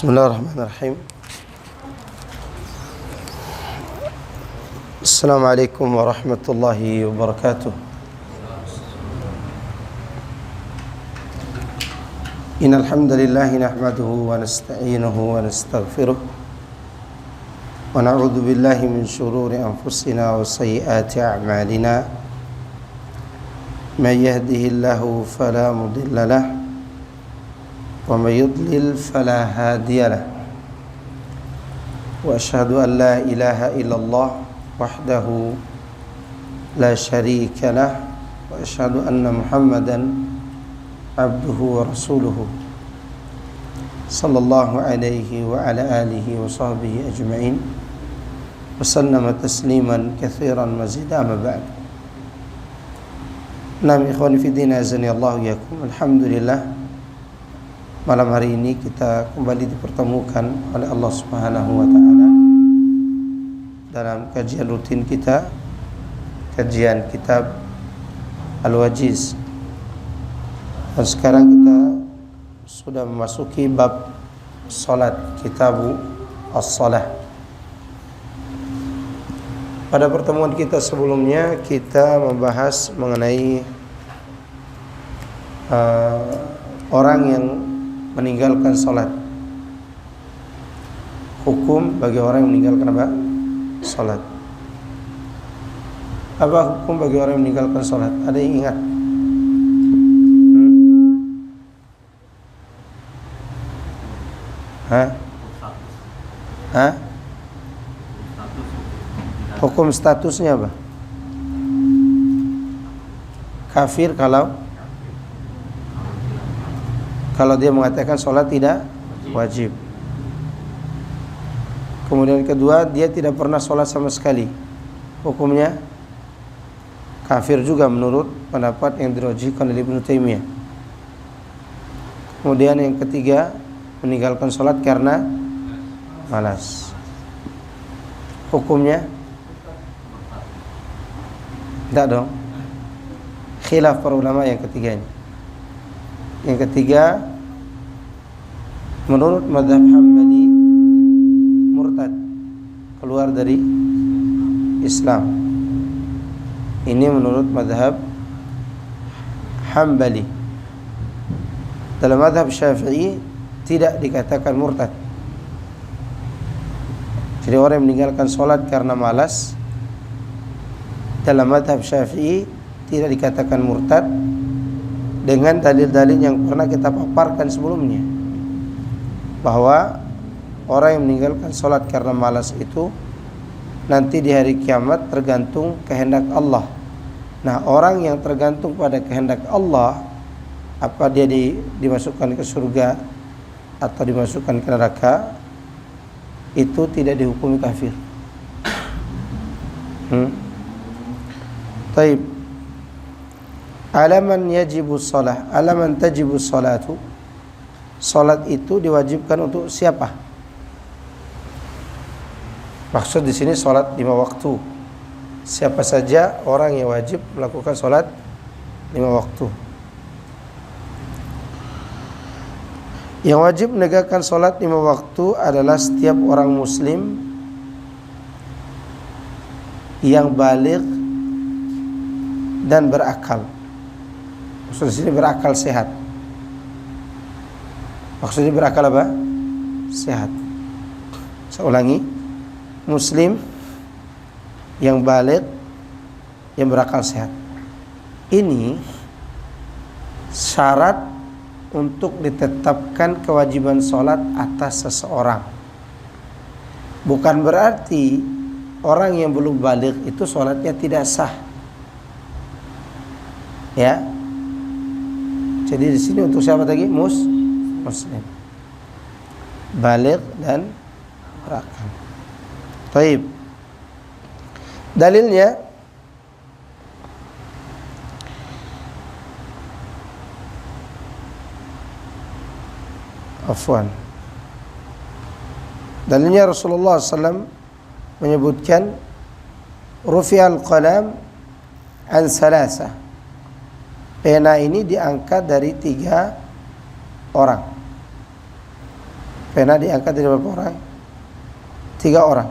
Bismillahirrahmanirrahim. Assalamualaikum warahmatullahi wabarakatuh. Innal hamdalillah nahmaduhu wa nasta'inuhu wa nastaghfiruh wa na'udzu billahi min shururi anfusina wa sayyiati a'malina. May yahdihillahu fala mudilla lahu wa may yudlil fala hadiya lahu. Wa asyhadu an la ilaha illallah wahdahu la syarika lah wa asyhadu anna Muhammadan abduhu wa rasuluhu sallallahu alaihi wa ala alihi wa sahbihi ajma'in wa sallama tasliman katsiran mazida amma ba'd. Naam ikhwani fi din azani Allah yakum. Alhamdulillah, malam hari ini kita kembali dipertemukan oleh Allah Subhanahu wa taala dalam kajian rutin kita, kajian kitab Al-Wajiz. Dan sekarang kita sudah memasuki bab salat, kitabu as-salah. Pada pertemuan kita sebelumnya kita membahas mengenai orang yang meninggalkan salat. Hukum bagi orang yang meninggalkan apa? Salat. Apa hukum bagi orang yang meninggalkan salat? Ada yang ingat? Hukum statusnya apa? Kafir kalau dia mengatakan sholat tidak wajib. Kemudian kedua, dia tidak pernah sholat sama sekali. Hukumnya kafir juga menurut pendapat yang dirajihkan oleh Ibnu Taimiyah. Kemudian yang ketiga, meninggalkan sholat karena malas. Hukumnya tidak dong. Khilaf para ulama yang ketiganya. Yang ketiga, menurut mazhab Hambali murtad, keluar dari Islam. Ini menurut mazhab Hambali. Dalam mazhab Syafi'i tidak dikatakan murtad. Jadi orang yang meninggalkan sholat karena malas dalam mazhab Syafi'i tidak dikatakan murtad, dengan dalil-dalil yang pernah kita paparkan sebelumnya, bahwa orang yang meninggalkan sholat karena malas itu nanti di hari kiamat tergantung kehendak Allah. Nah, orang yang tergantung pada kehendak Allah, apa dia dimasukkan ke surga atau dimasukkan ke neraka, itu tidak dihukumi kafir. Taib. Alaman yajibus shalah, alaman tajibus salatu. Salat itu diwajibkan untuk siapa? Maksud di sini salat 5 waktu. Siapa saja orang yang wajib melakukan salat 5 waktu. Yang wajib menegakkan salat 5 waktu adalah setiap orang muslim yang baligh dan berakal. Maksud di sini berakal sehat. Maksudnya berakal apa? Sehat. Saya ulangi. Muslim yang baligh yang berakal sehat. Ini syarat untuk ditetapkan kewajiban sholat atas seseorang. Bukan berarti orang yang belum baligh itu sholatnya tidak sah. Ya. Jadi di sini untuk siapa lagi? Muslim, baligh dan berakal. Baik. Dalilnya dalilnya Rasulullah SAW menyebutkan rufi'al qalam an salasa. Pena ini diangkat dari 3 orang. Pena diangkat dari berapa orang? 3 orang.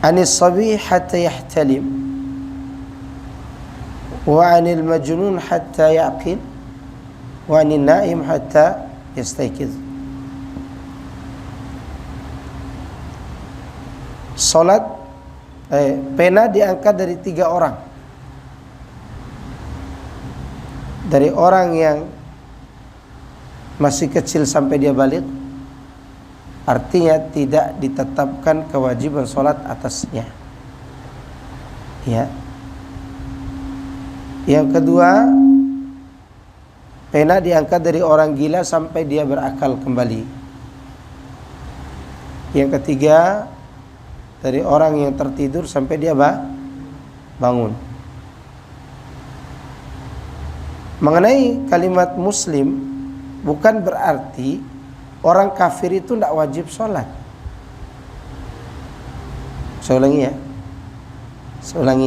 Anis sabi hatta yahtalim, wa anil majnun hatta yaqil, wa anin naim hatta yastayqiz. Salat pena diangkat dari 3 orang. Dari orang yang masih kecil sampai dia balik, artinya tidak ditetapkan kewajiban sholat atasnya. Ya. Yang kedua, pena diangkat dari orang gila sampai dia berakal kembali. Yang ketiga, dari orang yang tertidur sampai dia bangun. Mengenai kalimat muslim, bukan berarti orang kafir itu tidak wajib sholat. Saya ulangi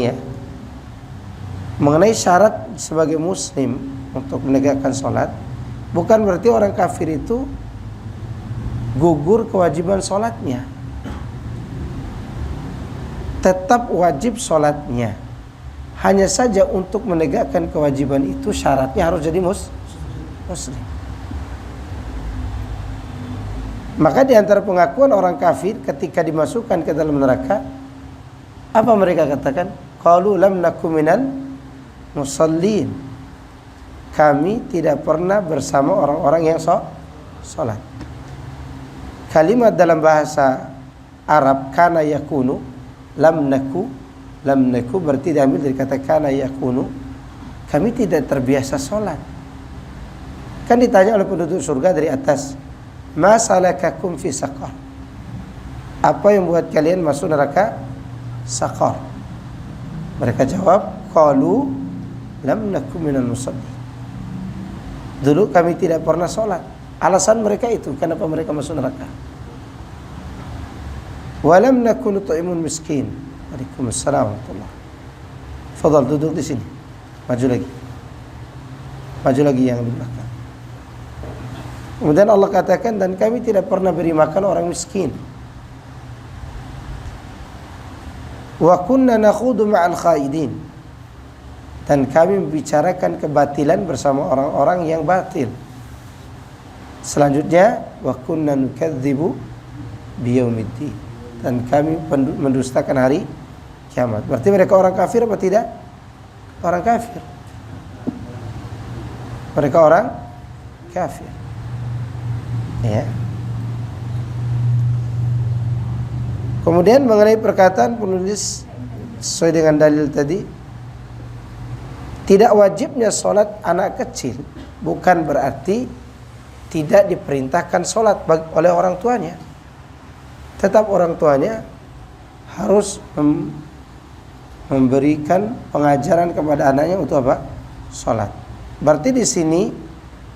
ya. Mengenai syarat sebagai muslim untuk menegakkan sholat, bukan berarti orang kafir itu gugur kewajiban sholatnya. Tetap wajib sholatnya. Hanya saja untuk menegakkan kewajiban itu syaratnya harus jadi muslim. Maka di antara pengakuan orang kafir ketika dimasukkan ke dalam neraka, apa mereka katakan? Qalu lam naku minal musallin. Kami tidak pernah bersama orang-orang yang sholat. Kalimat dalam bahasa Arab kana yakunu, lam naku berarti diambil dari kata kana yakunu. Kami tidak terbiasa sholat. Kan ditanya oleh penduduk surga dari atas, ma salakakum fi saqar? Apa yang membuat kalian masuk neraka saqar? Mereka jawab, qalu lam naku minal musallin. Dulu kami tidak pernah sholat. Alasan mereka itu kenapa mereka masuk neraka. Wa lam naku nut'imun miskin. Waalaikumsalam warahmatullahi. Fadhal, duduk di sini. Maju lagi yang di belakang. Kemudian Allah katakan, dan kami tidak pernah beri makan orang miskin. Wa kunna nakhudu ma'al khaidin. Dan kami membicarakan kebatilan bersama orang-orang yang batil. Selanjutnya, wa kunna nukadzibu biyaumiddin. Dan kami mendustakan hari kiamat. Berarti mereka orang kafir apa tidak? Orang kafir. Mereka orang kafir. Ya. Kemudian mengenai perkataan penulis sesuai dengan dalil tadi, tidak wajibnya sholat anak kecil bukan berarti tidak diperintahkan sholat oleh orang tuanya. Tetap orang tuanya harus memberikan pengajaran kepada anaknya untuk apa? Sholat. Berarti di sini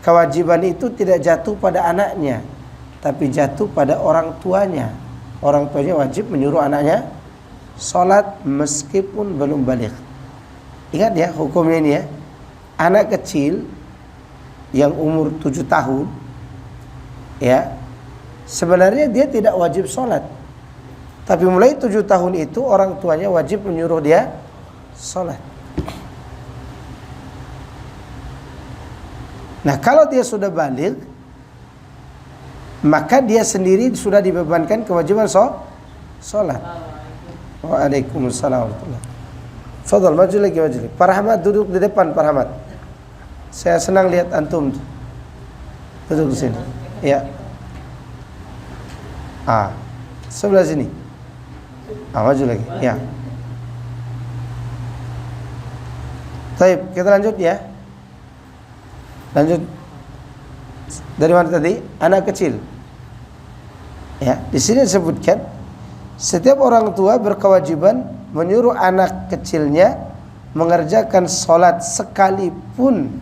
kewajiban itu tidak jatuh pada anaknya, tapi jatuh pada orang tuanya. Orang tuanya wajib menyuruh anaknya sholat meskipun belum baligh. Ingat ya hukumnya ini ya. Anak kecil yang umur 7 tahun ya, sebenarnya dia tidak wajib sholat. Tapi mulai 7 tahun itu orang tuanya wajib menyuruh dia sholat. Nah kalau dia sudah baligh, maka dia sendiri sudah dibebankan kewajiban sholat. Waalaikumsalam warahmatullahi. Fadhal, maju lagi. Pak Rahmat duduk di depan, Pak Rahmat. Saya senang lihat antum. Duduk di sini. Ya. Sebelah sini. Maju lagi. Ya. Baik, kita lanjut ya. Lanjut. Dari mana tadi? Anak kecil. Ya, di sini disebutkan setiap orang tua berkewajiban menyuruh anak kecilnya mengerjakan sholat sekalipun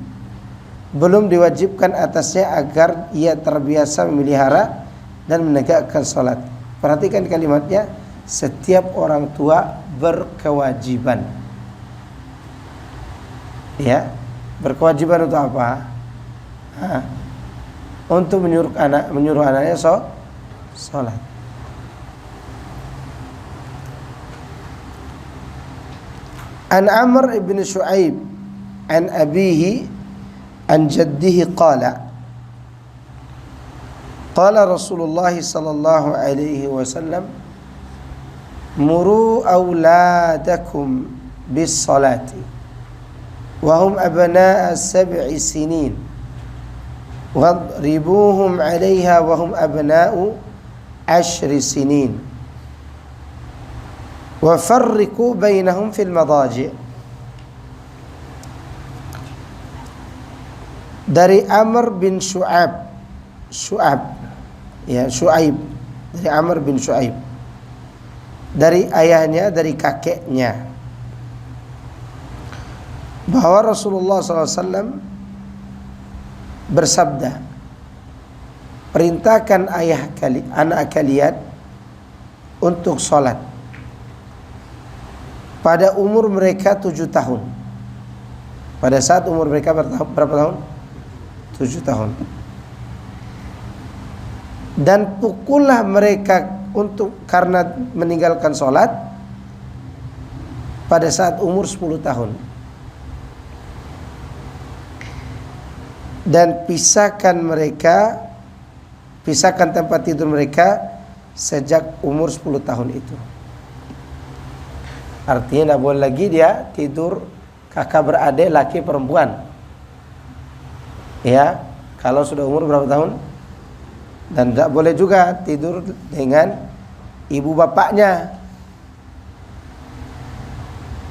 belum diwajibkan atasnya agar ia terbiasa memelihara dan menegakkan sholat. Perhatikan kalimatnya, setiap orang tua berkewajiban. Ya, berkewajiban untuk apa? untuk menyuruh anaknya sholat. An Amr ibn Shu'aib an abihi an jaddihi qala Rasulullah sallallahu alaihi wasallam muru auladakum bis salati wa hum abna'a 7 sinin wadribuhum 'alayha wa hum abna'u 10 sinin wa farriqu bainahum fil madaji'. Dari Amr bin Shu'aib dari Amr bin Shu'aib, dari ayahnya, dari kakeknya, bahwa Rasulullah SAW bersabda, perintahkan anak kalian untuk sholat pada umur mereka 7 tahun. Pada saat umur mereka berapa tahun? 7 tahun. Dan pukullah mereka karena meninggalkan sholat pada saat umur 10 tahun. Dan pisahkan tempat tidur mereka sejak umur 10 tahun itu. Artinya tidak boleh lagi dia tidur kakak beradik laki perempuan. Ya, kalau sudah umur berapa tahun? Dan tidak boleh juga tidur dengan ibu bapaknya,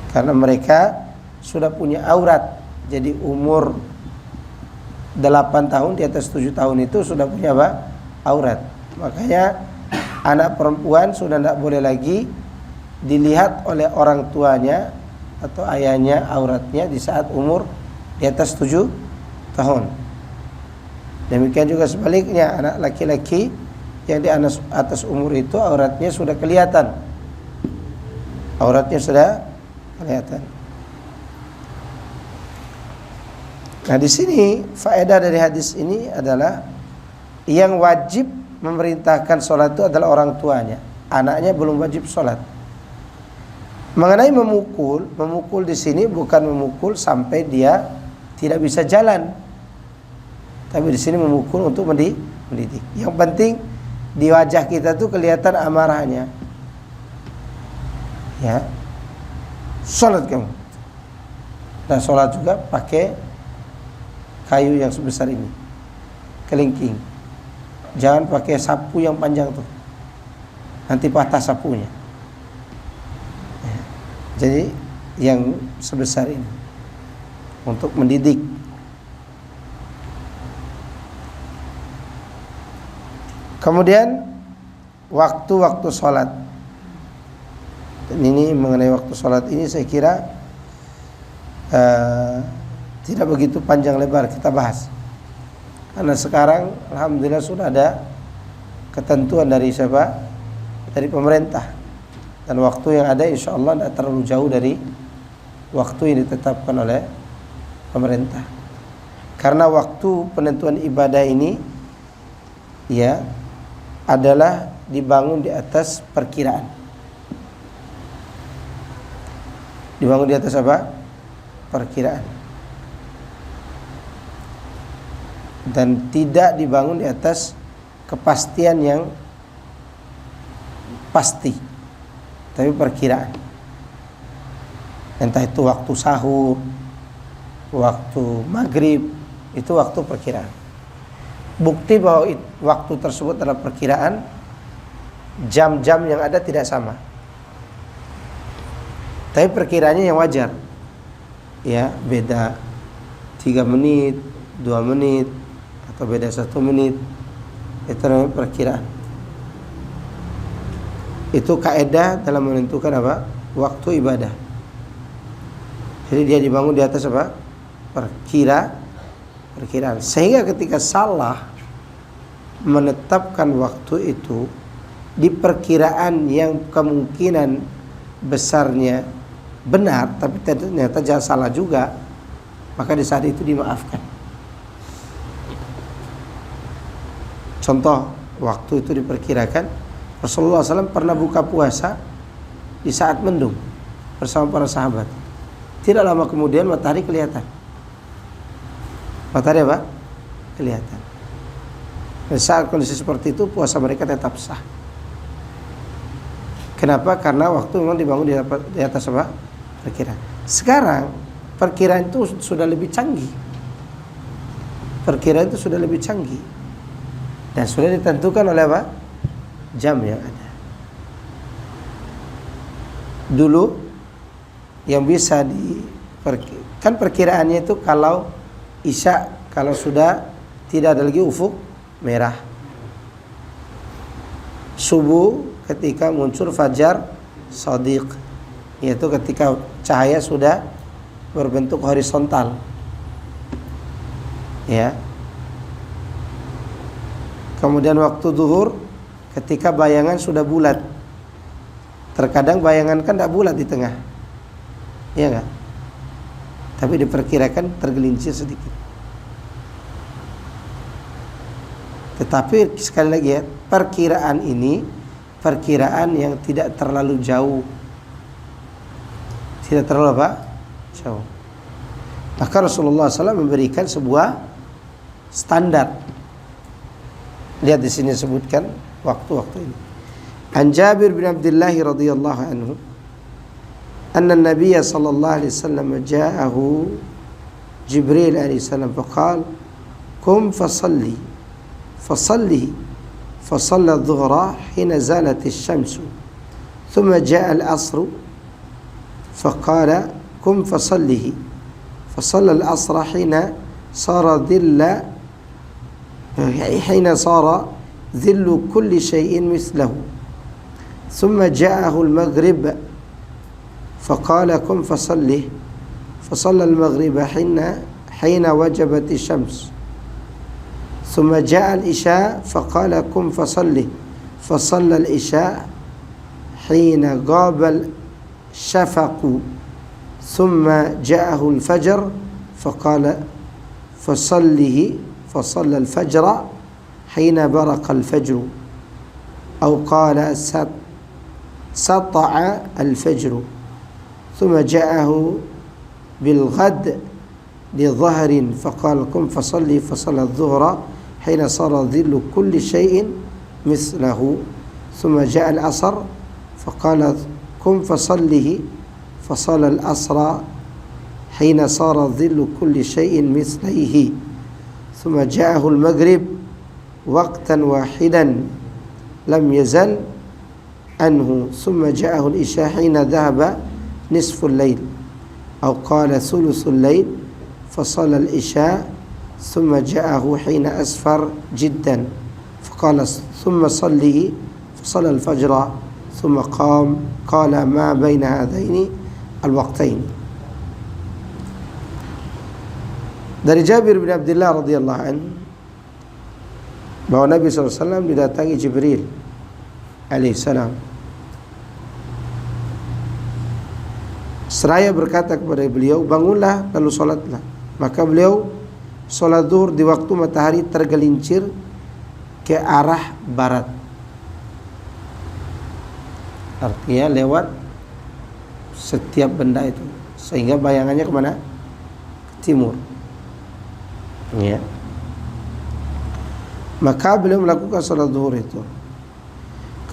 karena mereka sudah punya aurat. Jadi umur 8 tahun di atas 7 tahun itu sudah punya apa? Aurat. Makanya anak perempuan sudah tidak boleh lagi dilihat oleh orang tuanya atau ayahnya auratnya di saat umur di atas 7 tahun. Demikian juga sebaliknya, anak laki-laki yang di atas umur itu auratnya sudah kelihatan. Nah, di sini faedah dari hadis ini adalah yang wajib memerintahkan sholat itu adalah orang tuanya. Anaknya belum wajib sholat. Mengenai memukul di sini bukan memukul sampai dia tidak bisa jalan, tapi di sini memukul untuk mendidik. Yang penting di wajah kita tuh kelihatan amarahnya. Ya, sholat kamu. Dan sholat juga pakai kayu yang sebesar ini, kelingking. Jangan pakai sapu yang panjang tuh, nanti patah sapunya. Jadi yang sebesar ini untuk mendidik. Kemudian waktu-waktu sholat. Dan ini mengenai waktu sholat ini saya kira tidak begitu panjang lebar kita bahas, karena sekarang alhamdulillah sudah ada ketentuan dari siapa? Dari pemerintah. Dan waktu yang ada insya Allah tidak terlalu jauh dari waktu yang ditetapkan oleh pemerintah. Karena waktu penentuan ibadah ini ya adalah dibangun di atas perkiraan. Dibangun di atas apa? Perkiraan. Dan tidak dibangun di atas kepastian yang pasti, tapi perkiraan. Entah itu waktu sahur, waktu maghrib, itu waktu perkiraan. Bukti bahwa waktu tersebut adalah perkiraan, jam-jam yang ada tidak sama, tapi perkiraannya yang wajar. Ya, beda 3 menit, 2 menit, atau beda 1 menit, itu namanya perkiraan. Itu kaidah dalam menentukan apa? Waktu ibadah. Jadi dia dibangun di atas apa? Perkiraan. Sehingga ketika salah menetapkan waktu itu di perkiraan yang kemungkinan besarnya benar, tapi ternyata jangan salah juga, maka di saat itu dimaafkan. Contoh, waktu itu diperkirakan Rasulullah SAW pernah buka puasa di saat mendung bersama para sahabat. Tidak lama kemudian matahari kelihatan. Matahari apa? Kelihatan. Dan saat kondisi seperti itu puasa mereka tetap sah. Kenapa? Karena waktu memang dibangun di atas apa? Perkiraan. Sekarang perkiraan itu sudah lebih canggih. Perkiraan itu sudah lebih canggih. Dan sudah ditentukan oleh apa? Jam yang ada. Dulu yang bisa kan perkiraannya itu kalau Isya, kalau sudah tidak ada lagi ufuk merah. Subuh ketika muncul fajar shadiq, yaitu ketika cahaya sudah berbentuk horizontal. Ya. Kemudian waktu zuhur ketika bayangan sudah bulat. Terkadang bayangan kan tidak bulat di tengah. Iya enggak? Tapi diperkirakan tergelincir sedikit. Tetapi sekali lagi ya, perkiraan ini perkiraan yang tidak terlalu jauh. Tidak terlalu apa? Jauh. Maka Rasulullah SAW memberikan sebuah standar. Lihat di sini sebutkan waktu-waktu ini. An Jabir bin Abdullah radhiyallahu anhu, anna an-nabiy sallallahu alaihi wasallam ja'ahu Jibril alaihi salam faqala qum fasalli fasalli fasalla adh-dhuhra hina zalat asy-syamsu thumma ja'a al-'asr faqala qum fasallihi fasalla al-'asra hina sara dhilla hina sara dhillu kulli shay'in mithlahu ثم جاءه المغرب فقال قم فصله فصلى المغرب حين وجبت الشمس ثم جاء العشاء فقال قم فصله فصلى العشاء حين غاب الشفق ثم جاءه الفجر فقال فصله فصلى الفجر حين برق الفجر أو قال سطع الفجر ثم جاءه بالغد لظهر فقال قم فصلي فصلى الظهر حين صار ظل كل شيء مثله ثم جاء العصر فقال قم فصله فصلى العصر حين صار ظل كل شيء مثله ثم جاءه المغرب وقتا واحدا لم يزل عنه ثم جاءه العشاء حين ذهب نصف الليل أو قال ثلث الليل فصلى العشاء ثم جاءه حين أسفر جدا فقال ثم صله فصلى الفجر ثم قال ما بين هذين الوقتين. Dari Jabir bin Abdullah radhiyallahu anhu bahwa Nabi SAW didatangi Jibril alaihissalam. Seraya berkata kepada beliau, bangunlah lalu solatlah. Maka beliau solat zuhur di waktu matahari tergelincir ke arah barat. Artinya lewat setiap benda itu, sehingga bayangannya kemana? Ke timur. Ya. Maka beliau melakukan solat zuhur itu.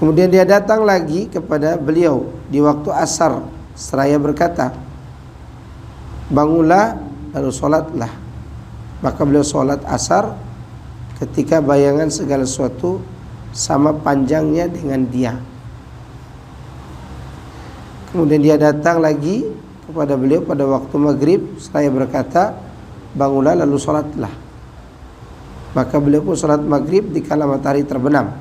Kemudian dia datang lagi kepada beliau di waktu asar, seraya berkata, bangunlah lalu solatlah. Maka beliau solat asar ketika bayangan segala sesuatu sama panjangnya dengan dia. Kemudian dia datang lagi kepada beliau pada waktu maghrib, seraya berkata, bangunlah lalu solatlah. Maka beliau pun solat maghrib di kala matahari terbenam.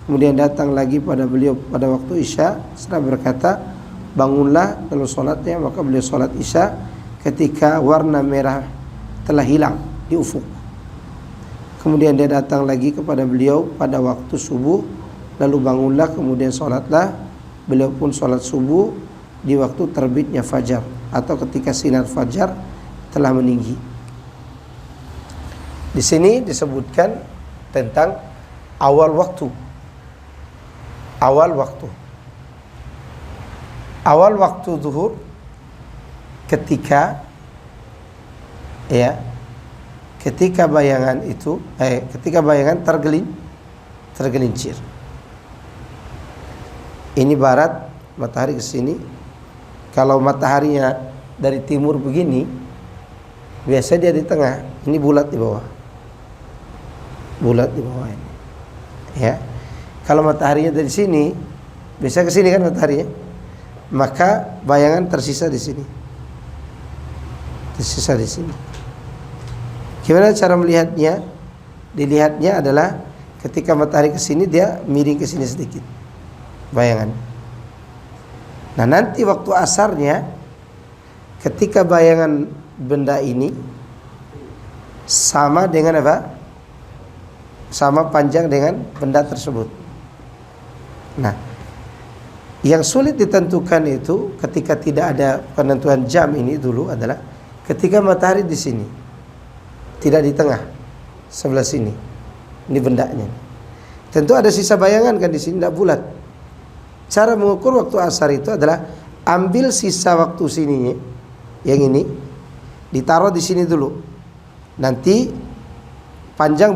Kemudian datang lagi pada beliau pada waktu isya, seraya berkata, bangunlah lalu solatnya. Maka beliau solat isya ketika warna merah telah hilang di ufuk. Kemudian dia datang lagi kepada beliau pada waktu subuh, lalu bangunlah kemudian solatlah. Beliau pun solat subuh di waktu terbitnya fajar atau ketika sinar fajar telah meninggi. Di sini disebutkan tentang awal waktu. Awal waktu zuhur ketika bayangan itu ketika bayangan tergelincir. Ini barat, matahari ke sini. Kalau mataharinya dari timur begini, biasa dia di tengah, ini bulat di bawah. Bulat di bawah ini. Ya. Kalau mataharinya dari sini, biasa ke sini kan mataharinya. Maka bayangan tersisa di sini. Tersisa di sini. Gimana cara melihatnya? Dilihatnya adalah ketika matahari ke sini, dia miring ke sini sedikit. Bayangan. Nah, nanti waktu asarnya ketika bayangan benda ini sama dengan apa? Sama panjang dengan benda tersebut. Nah, yang sulit ditentukan itu ketika tidak ada penentuan jam ini dulu adalah ketika matahari di sini, tidak di tengah, sebelah sini. Ini bendanya. Tentu ada sisa bayangan kan di sini, tidak bulat. Cara mengukur waktu asar itu adalah ambil sisa waktu sininya, yang ini, ditaruh di sini dulu. Nanti panjang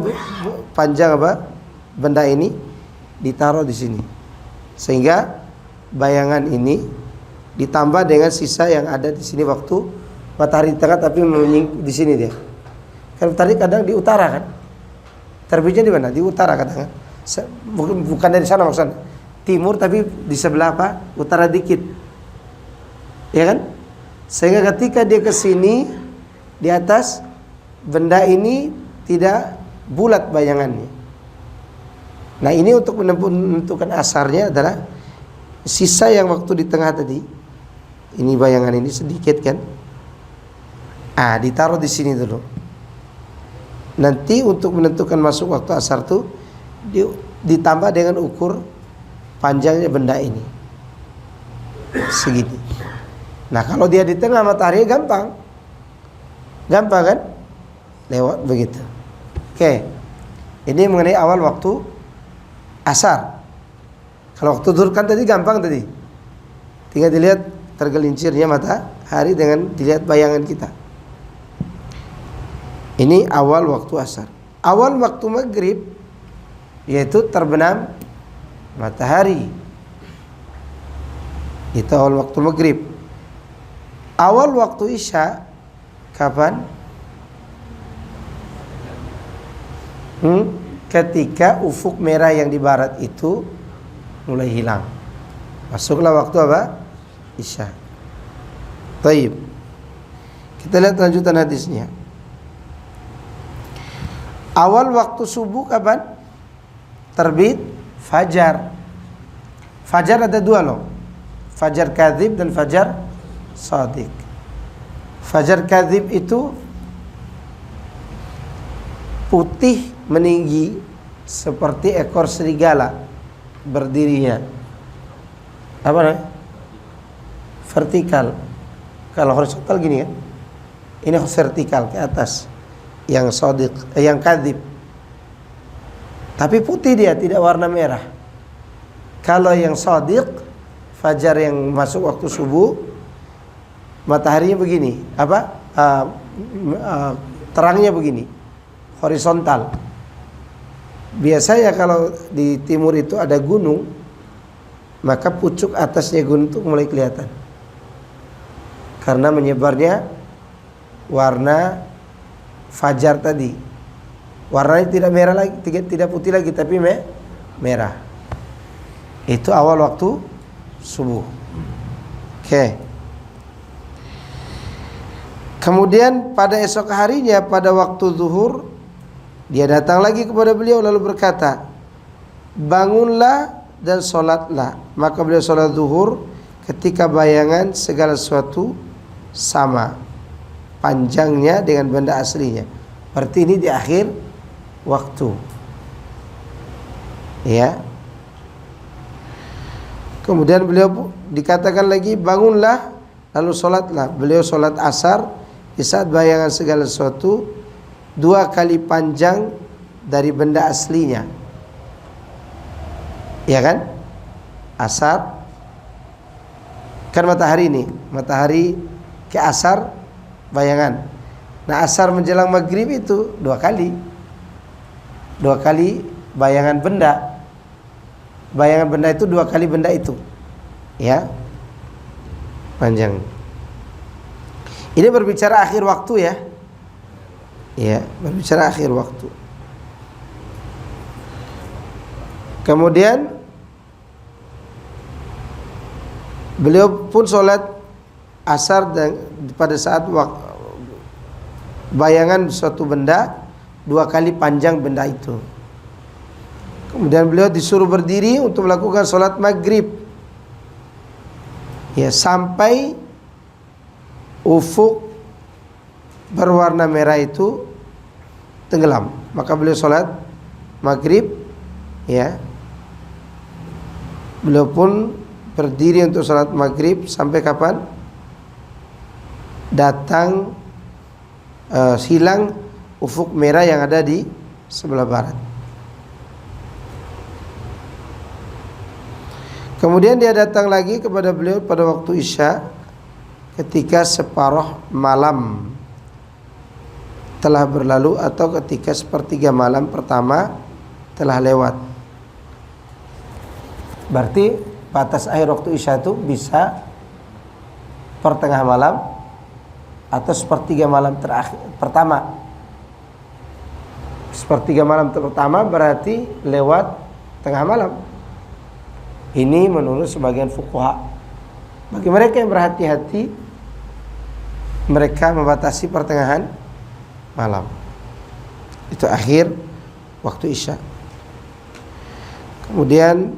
apa? Benda ini ditaruh di sini. Sehingga bayangan ini ditambah dengan sisa yang ada di sini waktu matahari di tengah tapi di sini dia. Kan tadi kadang di utara kan? Terbitnya di mana? Di utara kadang. Bukan dari sana maksudnya. Timur tapi di sebelah apa? Utara dikit. Ya kan? Sehingga ketika dia ke sini di atas benda ini tidak bulat bayangannya. Nah, ini untuk menentukan asarnya adalah sisa yang waktu di tengah tadi. Ini bayangan ini sedikit kan? Ditaruh di sini dulu. Nanti untuk menentukan masuk waktu asar tuh ditambah dengan ukur panjangnya benda ini segini. Nah, kalau dia di tengah matahari gampang kan, lewat begitu. Oke, ini mengenai awal waktu asar. Kalau waktu zuhur kan tadi gampang tadi, tinggal dilihat tergelincirnya matahari dengan dilihat bayangan kita. Ini awal waktu asar. Awal waktu maghrib yaitu terbenam matahari. Itu awal waktu maghrib. Awal waktu isya kapan? Ketika ufuk merah yang di barat itu mulai hilang. Masuklah waktu apa? Isya. Baik. Kita lihat lanjutan hadisnya. Awal waktu subuh kapan? Terbit fajar. Fajar ada dua loh. Fajar kadzib dan fajar shadiq. Fajar kadzib itu putih meninggi seperti ekor serigala berdirinya. Apa namanya? Vertikal. Kalau horizontal gini kan? Ini vertikal ke atas. Yang shadiq, yang kadzib. Tapi putih dia, tidak warna merah. Kalau yang shadiq, fajar yang masuk waktu subuh, mataharinya begini, terangnya begini, horizontal. Biasanya kalau di timur itu ada gunung, maka pucuk atasnya gunung itu mulai kelihatan. Karena menyebarnya warna fajar tadi. Warnanya tidak merah lagi, tidak putih lagi, tapi merah. Itu awal waktu subuh. Oke. Kemudian pada esok harinya pada waktu zuhur dia datang lagi kepada beliau lalu berkata, bangunlah dan sholatlah. Maka beliau sholat zuhur ketika bayangan segala sesuatu sama panjangnya dengan benda aslinya. Berarti ini di akhir waktu. Ya. Kemudian beliau dikatakan lagi bangunlah lalu sholatlah. Beliau sholat asar di saat bayangan segala sesuatu 2 kali panjang dari benda aslinya. Ya kan? Asar kan matahari ini, matahari ke asar bayangan. Nah, asar menjelang maghrib itu 2 kali. 2 kali bayangan benda. Bayangan benda itu 2 kali benda itu. Ya. Panjang. Ini berbicara akhir waktu ya. Ya, berbicara akhir waktu. Kemudian beliau pun sholat asar dan pada saat bayangan suatu benda 2 kali panjang benda itu. Kemudian beliau disuruh berdiri untuk melakukan sholat maghrib. Ya, sampai ufuk berwarna merah itu tenggelam. Maka beliau sholat maghrib. Ya, beliau pun berdiri untuk sholat maghrib sampai kapan? Datang hilang ufuk merah yang ada di sebelah barat. Kemudian dia datang lagi kepada beliau pada waktu Isya ketika separuh malam telah berlalu atau ketika sepertiga malam pertama telah lewat. Berarti batas akhir waktu Isya itu bisa pertengah malam atau sepertiga malam terakhir pertama. Sepertiga malam pertama berarti lewat tengah malam. Ini menurut sebagian fuqaha. Bagi mereka yang berhati-hati, mereka membatasi pertengahan malam. Itu akhir waktu Isya. Kemudian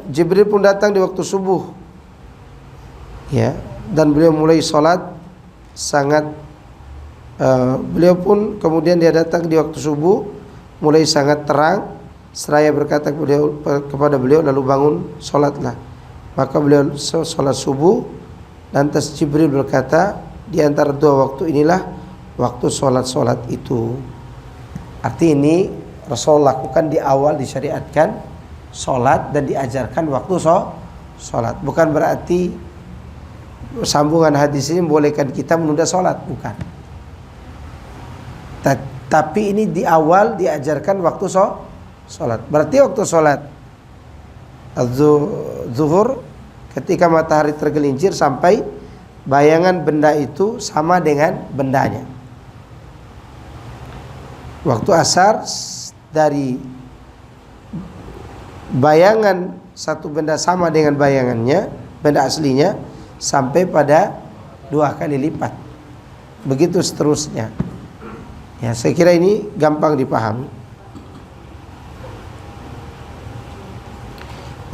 Jibril pun datang di waktu subuh. Ya, dan beliau mulai sholat beliau pun kemudian dia datang di waktu subuh mulai sangat terang, seraya berkata kepada beliau, lalu bangun sholatlah. Maka beliau sholat subuh. Lantas Jibril berkata, di antara 2 waktu inilah waktu sholat itu. Arti ini Rasul lakukan di awal disyariatkan sholat dan diajarkan waktu sholat. Bukan berarti sambungan hadis ini membolehkan kita menunda sholat, bukan. Tapi ini di awal diajarkan waktu sholat. Berarti waktu sholat zuhur ketika matahari tergelincir sampai bayangan benda itu sama dengan bendanya. Waktu asar dari bayangan satu benda sama dengan bayangannya, benda aslinya, sampai pada 2 kali lipat. Begitu seterusnya. Ya, saya kira ini gampang dipahami.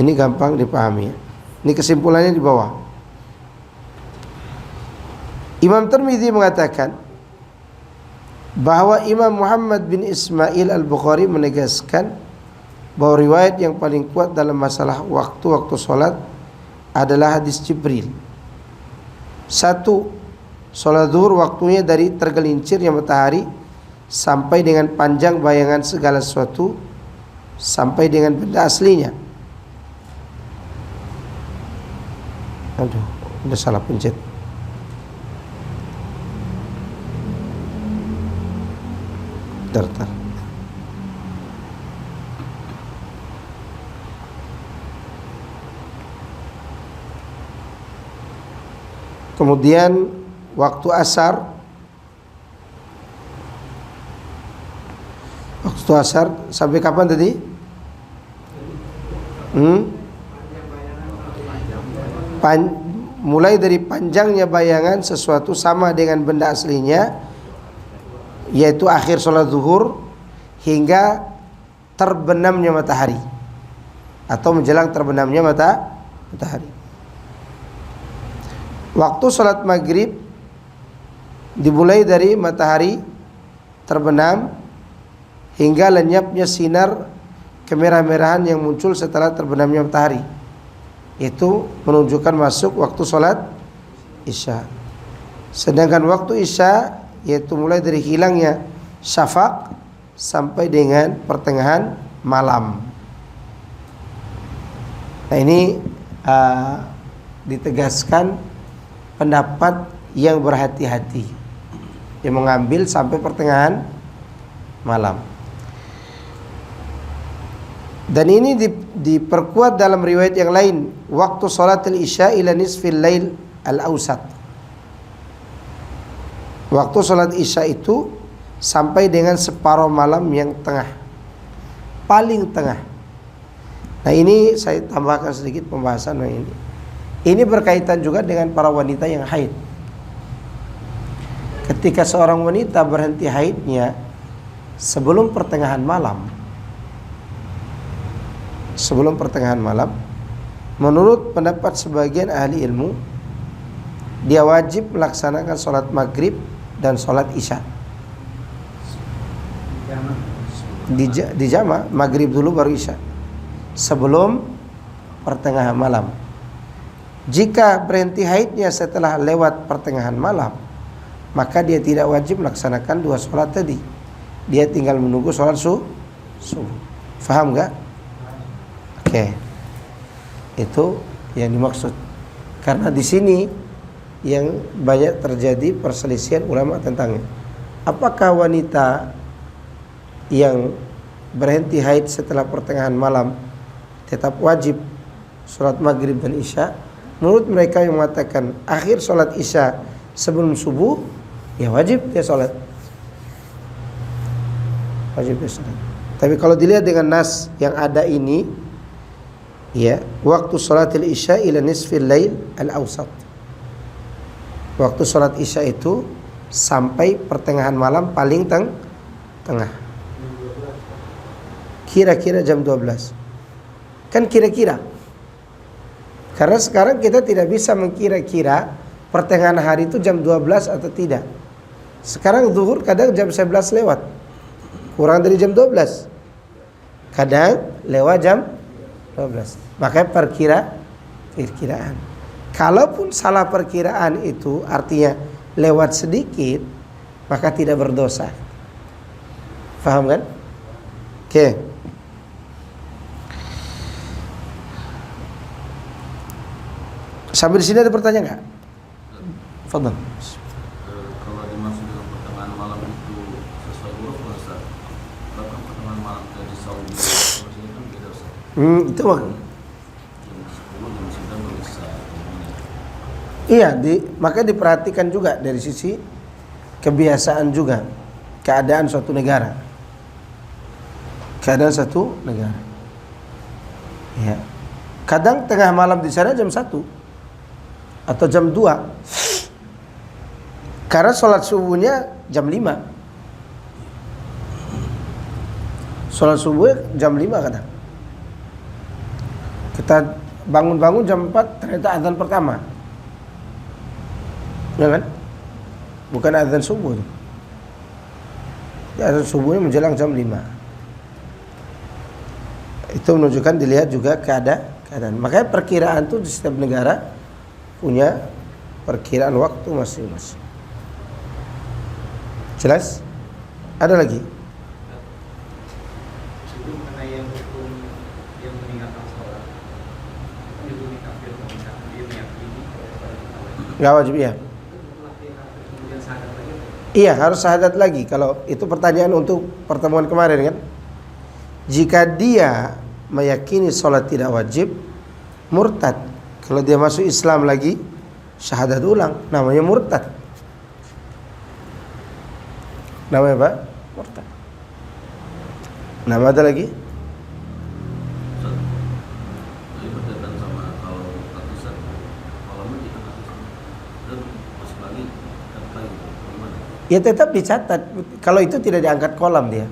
Ini gampang dipahami. Ini kesimpulannya di bawah. Imam Tirmidzi mengatakan bahwa Imam Muhammad bin Ismail Al-Bukhari menegaskan bahwa riwayat yang paling kuat dalam masalah waktu-waktu sholat adalah hadis Jibril. 1. Sholat zuhur waktunya dari tergelincirnya matahari sampai dengan panjang bayangan segala sesuatu sampai dengan benda aslinya. Aduh, udah salah pencet. Bentar. Kemudian waktu asar sampai kapan tadi? Mulai dari panjangnya bayangan sesuatu sama dengan benda aslinya, yaitu akhir sholat zuhur, hingga terbenamnya matahari atau menjelang terbenamnya matahari. Waktu sholat maghrib dimulai dari matahari terbenam hingga lenyapnya sinar kemerah-merahan yang muncul setelah terbenamnya matahari. Itu menunjukkan masuk waktu sholat Isya. Sedangkan waktu Isya yaitu mulai dari hilangnya syafaq sampai dengan pertengahan malam. Nah ini ditegaskan pendapat yang berhati-hati, yang mengambil sampai pertengahan malam. Dan ini diperkuat dalam riwayat yang lain, waktu salatul isya ila nisfil lail al-awsat. Waktu salat isya itu sampai dengan separuh malam yang tengah, paling tengah. Nah ini saya tambahkan sedikit pembahasan ini. Ini berkaitan juga dengan para wanita yang haid. Ketika seorang wanita berhenti haidnya sebelum pertengahan malam, menurut pendapat sebagian ahli ilmu, dia wajib melaksanakan sholat maghrib dan sholat isya. Di jama, maghrib dulu baru isya, sebelum pertengahan malam. Jika berhenti haidnya setelah lewat pertengahan malam, maka dia tidak wajib melaksanakan dua sholat tadi. Dia tinggal menunggu sholat subuh. Faham gak? Oke. Itu yang dimaksud. Karena di sini yang banyak terjadi perselisihan ulama tentangnya. Apakah wanita yang berhenti haid setelah pertengahan malam tetap wajib sholat maghrib dan isya? Menurut mereka yang mengatakan akhir sholat isya sebelum subuh, ya wajib dia sholat. Tapi kalau dilihat dengan nas yang ada ini, ya, waktu sholatil isya ila nisfil lail al-awsat. Waktu sholat isya itu sampai pertengahan malam paling tengah. Kira-kira jam 12. Kan kira-kira. Karena sekarang kita tidak bisa mengkira-kira pertengahan hari itu jam 12 atau tidak. Sekarang zuhur kadang jam 11 lewat, kurang dari jam 12. Kadang lewat jam 12. Makanya perkiraan. Kalaupun salah perkiraan itu artinya lewat sedikit, maka tidak berdosa. Paham kan? Oke. Sampai di sini ada pertanyaan nggak? Fadhal. Kalau dimaksud dengan pertengahan malam itu sesuai uruf Ustaz. Bahkan pertengahan malam dari Saudi maksudnya kan beda Ustaz. Itu mah. Iya, maka diperhatikan juga dari sisi kebiasaan juga, keadaan suatu negara. Ya. Kadang tengah malam di sana jam 1 atau jam 2. Karena sholat subuhnya jam 5. Sholat subuh jam 5 kadang. Kita bangun-bangun jam 4 ternyata azan pertama. Ya kan? Bukan azan subuh. Ya, azan subuhnya menjelang jam 5. Itu menunjukkan dilihat juga keadaan. Makanya perkiraan itu di setiap negara punya perkiraan waktu masing-masing. Jelas? Ada lagi? Itu mengenai yang hukum yang meninggalkan sholat, hukum kafir misalkan dia meyakini Nggak wajib ya? kemudian sadar lagi. Iya, harus syahadat lagi. Kalau itu pertanyaan untuk pertemuan kemarin kan. Jika dia meyakini sholat tidak wajib, murtad. Kalau dia masuk Islam lagi, syahadat ulang, namanya murtad. Namanya apa? Murtad. Nama ada lagi? Jadi berkaitan sama kalau ratusan malam itu dan masuk lagi kata itu gimana? Ya tetap dicatat. Kalau itu tidak diangkat kolam dia.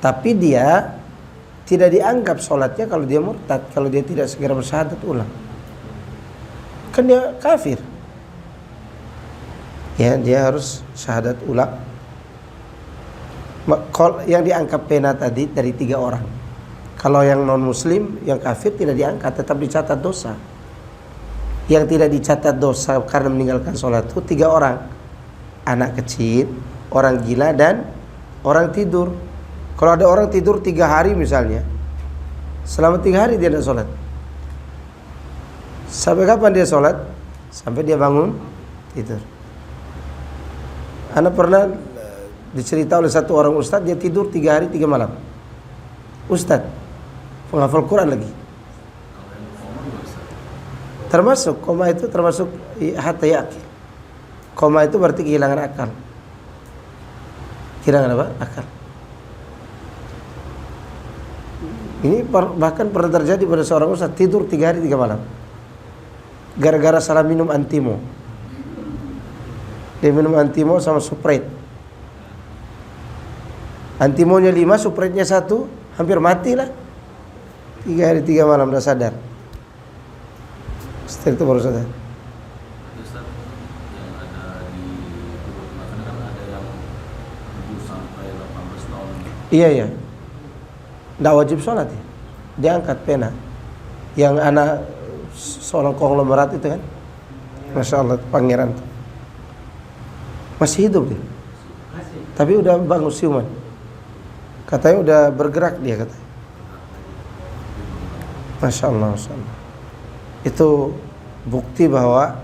Tapi dia tidak dianggap sholatnya kalau dia murtad, kalau dia tidak segera bersyahadat ulang. Kan dia kafir. Ya, dia harus syahadat ulang. Yang diangkat pena tadi dari 3 orang. Kalau yang non muslim, yang kafir tidak diangkat, tetap dicatat dosa. Yang tidak dicatat dosa karena meninggalkan sholat itu 3 orang. Anak kecil, orang gila, dan Orang tidur. Kalau ada orang tidur 3 hari misalnya, selama 3 hari dia tidak sholat. Sampai kapan dia sholat? Sampai dia bangun tidur. Ana pernah dicerita oleh satu orang ustadz, dia tidur 3 hari 3 malam. Ustadz, penghafal Quran lagi. Termasuk koma itu termasuk hatta yakin. Koma itu berarti kehilangan akal. Kehilangan apa? Akal. Ini bahkan pernah terjadi pada seorang ustaz tidur 3 hari 3 malam. Gara-gara salah minum antimo. Dia minum antimo sama Sprite. Antimonya 5, Sprite-nya 1, hampir mati lah. 3 hari 3 malam udah sadar. Setelah itu baru sadar. Ustaz, yang ada di Turut Makan kan ada yang 7 sampai 18 tahun. Iya. Nggak wajib sholat ya. Dia angkat pena. Yang anak seorang konglomerat itu kan, Masya Allah, pangeran tuh. Masih hidup dia. Tapi udah bangun siuman. Katanya udah bergerak dia katanya. Masya Allah. Itu bukti bahwa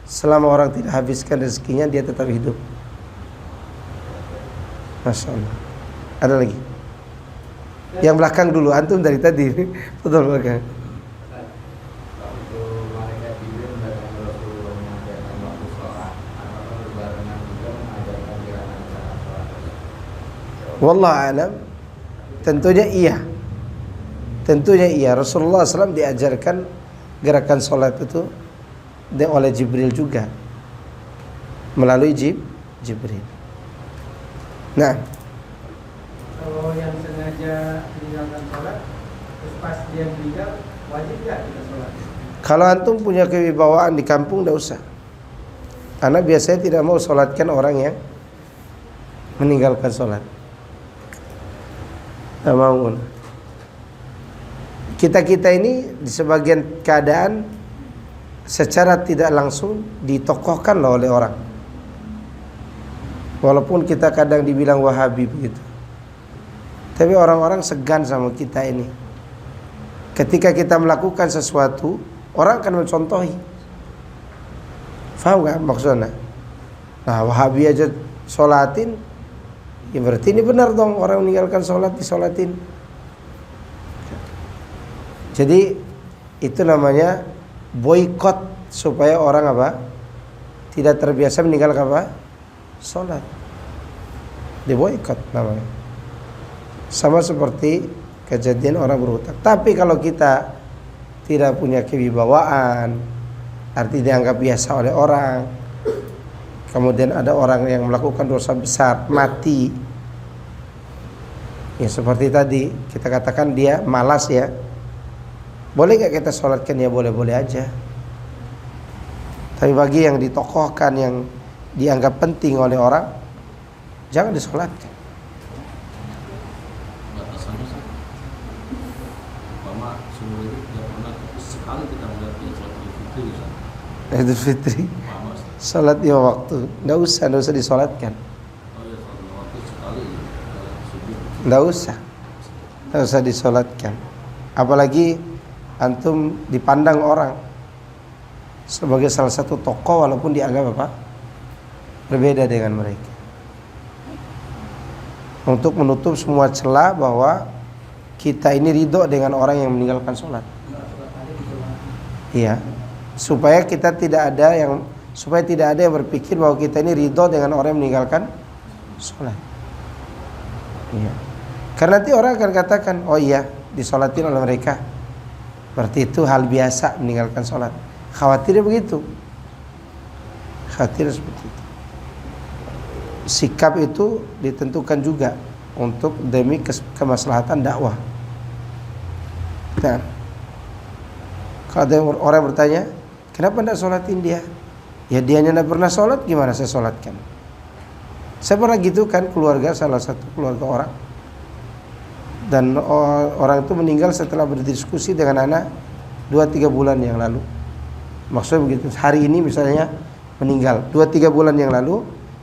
selama orang tidak habiskan rezekinya, dia tetap hidup. Masya Allah. Ada lagi? Yang belakang dulu, antum dari tadi. Betul belakang. Wallahu a'lam. Tentunya iya. Rasulullah SAW diajarkan gerakan sholat itu oleh Jibril juga, melalui Jibril. Nah, kalau yang sengaja meninggalkan sholat, terus pas dia meninggal, wajib nggak kita sholat? kalau antum punya kewibawaan di kampung, tidak usah. Karena biasanya tidak mau sholatkan orang yang meninggalkan sholat. Tidak mau. Kita ini di sebagian keadaan secara tidak langsung ditokohkan loh oleh orang. Walaupun kita kadang dibilang Wahabi begitu, tapi orang-orang segan sama kita ini. Ketika kita melakukan sesuatu, orang akan mencontohi. Faham gak maksudnya? Nah, Wahabi aja sholatin, ya berarti ini benar dong, orang meninggalkan sholat disolatin. Jadi itu namanya boikot, supaya orang apa? Tidak terbiasa meninggalkan apa? Sholat. Diboikot namanya. Sama seperti kejadian orang berhutang. Tapi kalau kita tidak punya kewibawaan, arti dianggap biasa oleh orang, kemudian ada orang yang melakukan dosa besar, mati, ya seperti tadi kita katakan dia malas ya, boleh gak kita sholatkan? Ya boleh-boleh aja. Tapi bagi yang ditokohkan, yang dianggap penting oleh orang, jangan disolatkan. Batasannya sih, Mama seumur hidup tidak pernah sekali kita melihat dia sholat Idul Fitri. Idul Fitri, Mama, sholat 5 waktu, nggak usah disolatkan. oh ya, sholat waktu sekali subuh. Nggak usah disolatkan. Apalagi antum dipandang orang sebagai salah satu tokoh, walaupun dianggap apa? Berbeda dengan mereka. Untuk menutup semua celah bahwa kita ini ridho dengan orang yang meninggalkan sholat. Iya, supaya tidak ada yang berpikir bahwa kita ini ridho dengan orang yang meninggalkan sholat. Iya. Karena nanti orang akan katakan, oh iya, disolatin oleh mereka, berarti itu hal biasa meninggalkan sholat. Khawatirnya begitu. Khawatir seperti itu. Sikap itu ditentukan juga untuk demi kemaslahatan dakwah. Nah, kalau ada orang bertanya, kenapa tidak sholatin dia? Ya dianya tidak pernah sholat, gimana saya sholatkan? Saya pernah gitu kan, salah satu keluarga orang, dan orang itu meninggal setelah berdiskusi dengan anak 2-3 bulan yang lalu. Maksudnya begitu, hari ini misalnya meninggal, 2-3 bulan yang lalu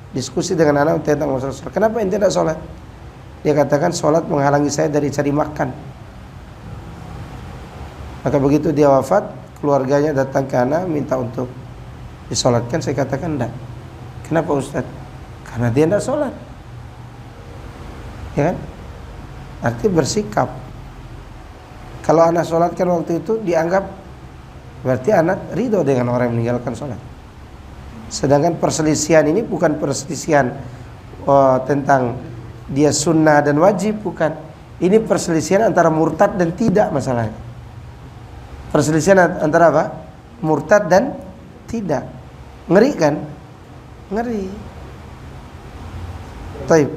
diskusi dengan anak tentang masalah sholat. Kenapa ente tidak sholat? Dia katakan sholat menghalangi saya dari cari makan. Maka begitu dia wafat, keluarganya datang ke ana minta untuk disolatkan. Saya katakan enggak. Kenapa Ustaz? Karena dia enggak sholat. Ya kan? Artinya bersikap. Kalau anak sholatkan waktu itu dianggap berarti anak ridho dengan orang yang meninggalkan sholat. Sedangkan perselisihan ini bukan perselisihan tentang dia sunnah dan wajib, bukan. Ini perselisihan antara murtad dan tidak masalahnya. Perselisihan antara apa? Murtad dan tidak. Ngeri kan? Ngeri. Taib.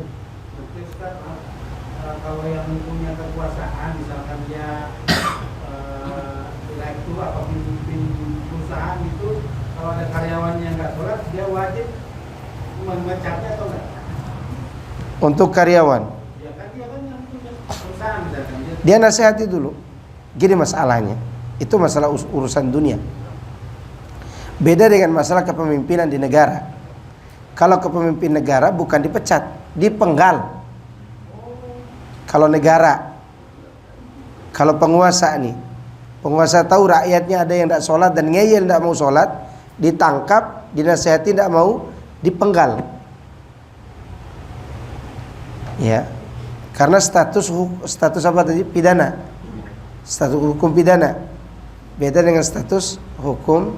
Kalau yang punya kekuasaan, misalkan dia direktur atau pemimpin perusahaan itu, kalau ada karyawannya nggak sholat, dia wajib memecatnya atau enggak? Untuk karyawan, Ya kan dia kan yang punya perusahaan misalkan dia nasihati dulu. Gini masalahnya, itu masalah urusan dunia. Beda dengan masalah kepemimpinan di negara. Kalau kepemimpin negara bukan dipecat, dipenggal. Kalau negara, kalau penguasa nih, penguasa tahu rakyatnya ada yang tidak sholat dan ngeyel tidak mau sholat, ditangkap, dinasihati tidak mau, dipenggal. Ya, karena status apa tadi? Pidana. Status hukum pidana. Beda dengan status hukum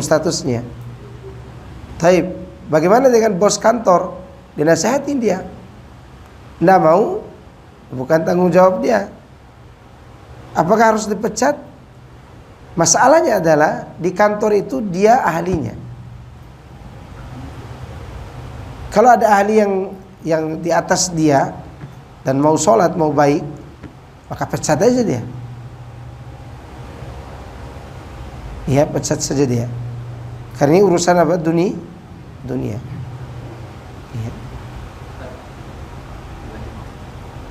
statusnya. Taib. Bagaimana dengan bos kantor? Dinasihatin dia. Nggak mau, bukan tanggung jawab dia. Apakah harus dipecat? Masalahnya adalah di kantor itu dia ahlinya. Kalau ada ahli yang di atas dia dan mau sholat, mau baik, maka pecat aja dia. Ya, pecat saja dia. Karena ini urusan apa? Dunia. Ya.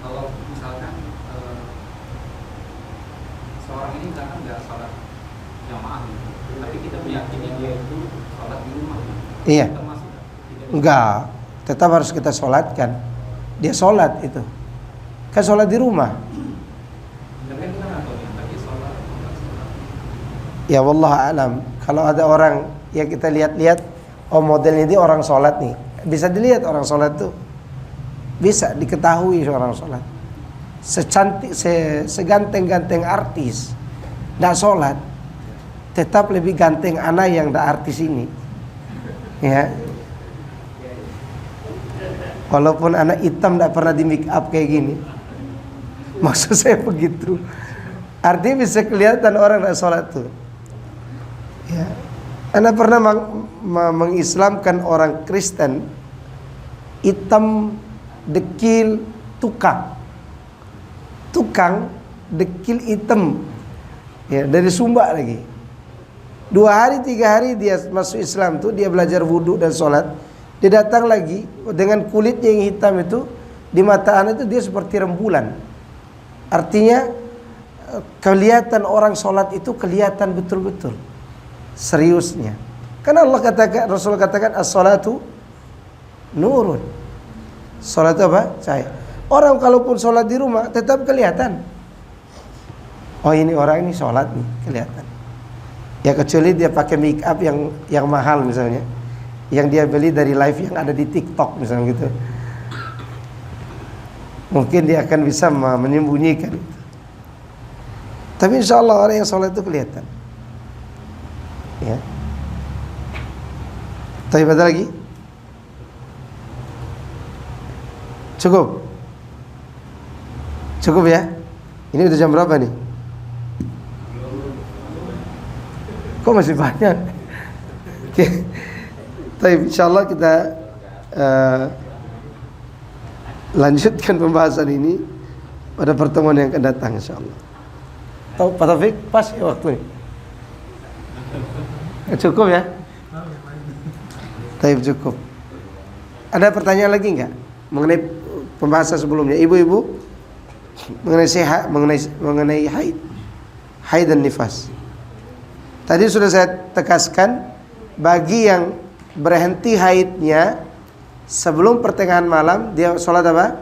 Kalau misalkan seorang ini misalkan nggak sholat jamaah, tapi kita meyakini dia itu sholat di rumah, Iya. termasuk tidak? Enggak, tetap harus kita sholatkan. Dia sholat itu, kan sholat di rumah. Tapi kan atau tapi sholat. Ya wallah alam. Kalau ada orang yang kita lihat-lihat, oh modelnya dia orang sholat nih, bisa dilihat orang sholat tuh, bisa diketahui orang sholat. Secantik, seganteng-ganteng artis, nggak sholat, tetap lebih ganteng anak yang nggak artis ini. Ya. Walaupun anak hitam nggak pernah di make up kayak gini, maksud saya begitu. Artinya bisa kelihatan orang nggak sholat tuh. Ya. Anda pernah mengislamkan orang Kristen hitam, dekil, tukang dekil hitam, ya, dari Sumba lagi. 2 hari 3 hari dia masuk Islam tuh, dia belajar wudhu dan sholat. Dia datang lagi dengan kulitnya yang hitam itu, di mata anak itu dia seperti rembulan. Artinya kelihatan orang sholat itu kelihatan betul-betul seriusnya. Karena Allah katakan, Rasul katakan as-salatu nurun. Salat apa? Cahaya. Orang kalaupun sholat di rumah tetap kelihatan. Oh ini orang ini sholat nih, kelihatan. Ya kecuali dia pakai make up yang mahal misalnya, yang dia beli dari live yang ada di TikTok misalnya gitu. Mungkin dia akan bisa menyembunyikan itu. Tapi insya Allah orang yang sholat itu kelihatan. Ya. Tapi ada lagi? Cukup ya? Ini udah jam berapa nih? Kok masih banyak? Oke. Tapi insyaallah kita lanjutkan pembahasan ini pada pertemuan yang akan datang insyaallah. Tahu Pak Taufik pas ya waktu ini. Cukup ya? Tapi cukup. Ada pertanyaan lagi enggak mengenai pembahasan sebelumnya? Ibu-ibu mengenai haid dan nifas. Tadi sudah saya tegaskan, bagi yang berhenti haidnya sebelum pertengahan malam dia sholat apa?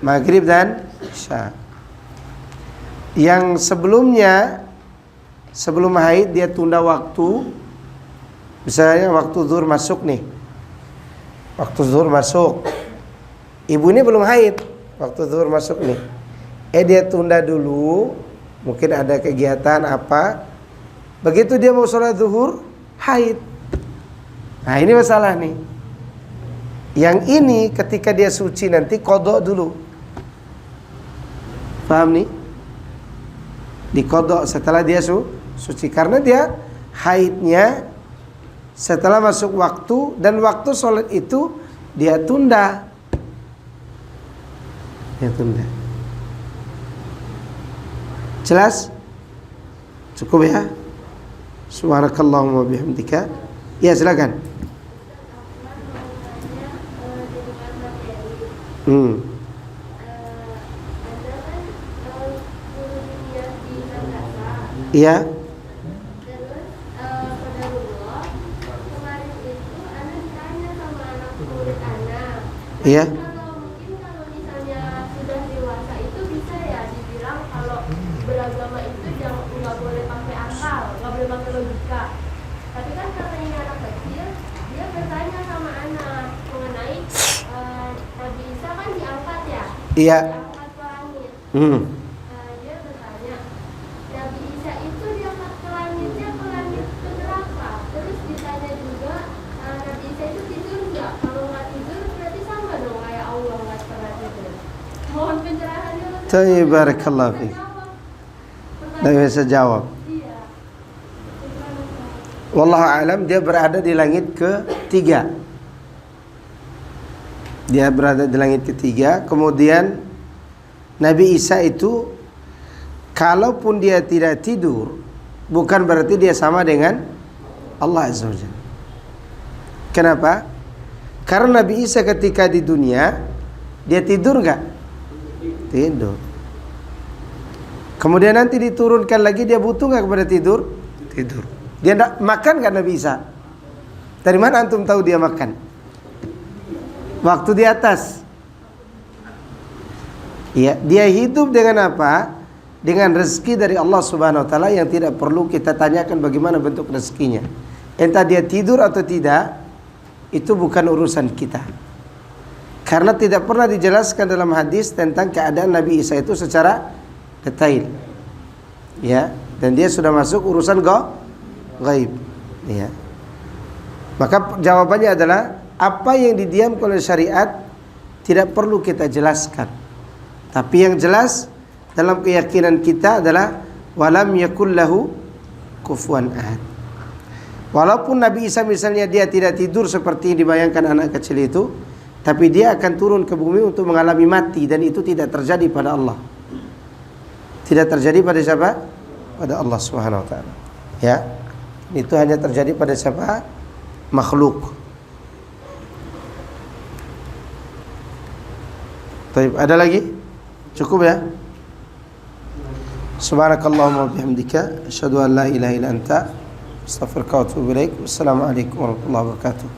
Maghrib dan isya. Yang sebelumnya, sebelum haid dia tunda waktu. Misalnya waktu zuhur masuk nih, waktu zuhur masuk, ibu ini belum haid, waktu zuhur masuk nih, dia tunda dulu, mungkin ada kegiatan apa, begitu dia mau sholat zuhur, haid. Nah ini masalah nih. Yang ini ketika dia suci nanti qadha dulu, paham nih? Diqadha setelah dia suci, karena dia haidnya setelah masuk waktu, dan waktu sholat itu dia tunda. Dia tunda. Jelas? Cukup ya? Subhanakallahumma bihamdika. Ya silakan. Iya. Iya. Kalau misalnya sudah dewasa itu bisa ya dibilang kalau beragama itu nggak boleh pakai akal, nggak boleh pakai logika. Tapi kan karena ini anak kecil, dia bertanya sama anak mengenai Nabi Isa kan diangkat ya, Iya. diangkat ke langit. Dia bertanya, Nabi Isa itu diangkat ke langitnya ke langit ke neraka. Terus ditanya juga, Nabi Isa itu tidur nggak? Kalau nggak tidur berarti sama dong kayak Allah nggak pernah tidur. Mohon pencerahannya. Tayyib, barakallahu fiik. Nggak bisa jawab. Iya. Wallahu alam, dia berada di langit ketiga. Dia berada di langit ketiga. Kemudian Nabi Isa itu, kalaupun dia tidak tidur, bukan berarti dia sama dengan Allah Azza wa Jalla. Kenapa? Karena Nabi Isa ketika di dunia, dia tidur enggak? Tidur. Kemudian nanti diturunkan lagi, dia butuh enggak kepada tidur? Tidur. Dia enggak makan enggak Nabi Isa? Dari mana antum tahu dia makan? Waktu di atas. Iya, dia hidup dengan apa? Dengan rezeki dari Allah Subhanahu wa taala yang tidak perlu kita tanyakan bagaimana bentuk rezekinya. Entah dia tidur atau tidak, itu bukan urusan kita. Karena tidak pernah dijelaskan dalam hadis tentang keadaan Nabi Isa itu secara detail. Ya, dan dia sudah masuk urusan gaib. Ya. Maka jawabannya adalah apa yang didiamkan oleh syariat tidak perlu kita jelaskan. Tapi yang jelas dalam keyakinan kita adalah walam yakul lahu kufuwan ahad. Walaupun Nabi Isa misalnya dia tidak tidur seperti yang dibayangkan anak kecil itu, tapi dia akan turun ke bumi untuk mengalami mati, dan itu tidak terjadi pada Allah. Tidak terjadi pada siapa? Pada Allah Subhanahu wa taala. Ya. Itu hanya terjadi pada siapa? Makhluk. Baik, ada lagi? Cukup ya? Subhanakallahumma bihamdika asyhadu an la ilaha illa anta astaghfiruka wa atubu ilaik. Wassalamualaikum warahmatullahi wabarakatuh.